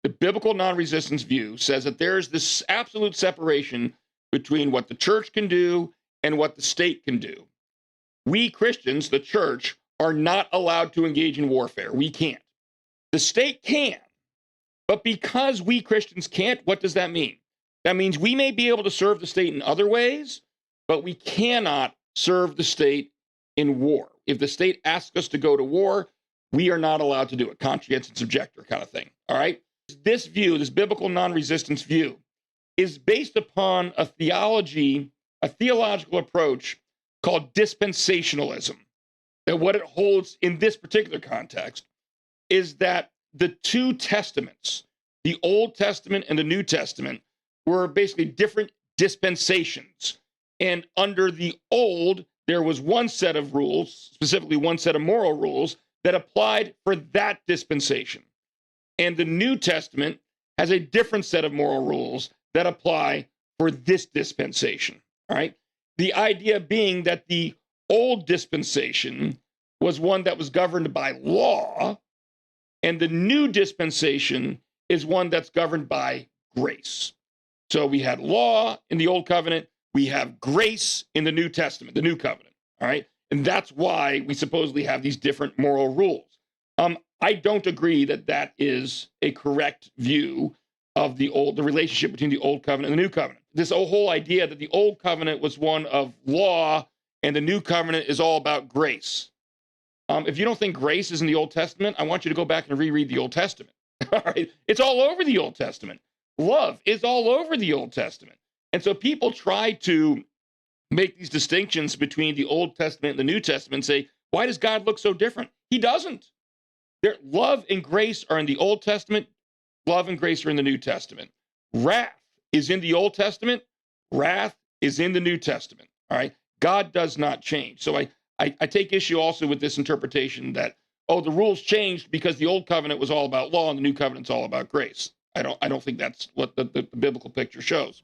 The biblical non-resistance view says that there's this absolute separation between what the church can do and what the state can do. We Christians, the church, are not allowed to engage in warfare. We can't. The state can. But because we Christians can't, what does that mean? That means we may be able to serve the state in other ways, but we cannot serve the state in war. If the state asks us to go to war, we are not allowed to do it. Conscientious objector kind of thing. All right? This view, this biblical non-resistance view, is based upon a theological approach called dispensationalism. And what it holds in this particular context is that the two testaments, the Old Testament and the New Testament, were basically different dispensations. And under the Old, there was one set of rules, specifically one set of moral rules, that applied for that dispensation. And the New Testament has a different set of moral rules that apply for this dispensation. All right? The idea being that the old dispensation was one that was governed by law, and the new dispensation is one that's governed by grace. So we had law in the Old Covenant, we have grace in the New Testament, the New Covenant, all right? And that's why we supposedly have these different moral rules. I don't agree that that is a correct view of the relationship between the Old Covenant and the New Covenant. This whole idea that the Old Covenant was one of law and the New Covenant is all about grace. If you don't think grace is in the Old Testament, I want you to go back and reread the Old Testament. All right? It's all over the Old Testament. Love is all over the Old Testament. And so people try to make these distinctions between the Old Testament and the New Testament and say, why does God look so different? He doesn't. Love and grace are in the Old Testament. Love and grace are in the New Testament. Wrath is in the Old Testament. Wrath is in the New Testament. All right? God does not change. So I take issue also with this interpretation that, the rules changed because the Old Covenant was all about law and the New Covenant's all about grace. I don't think that's what the biblical picture shows.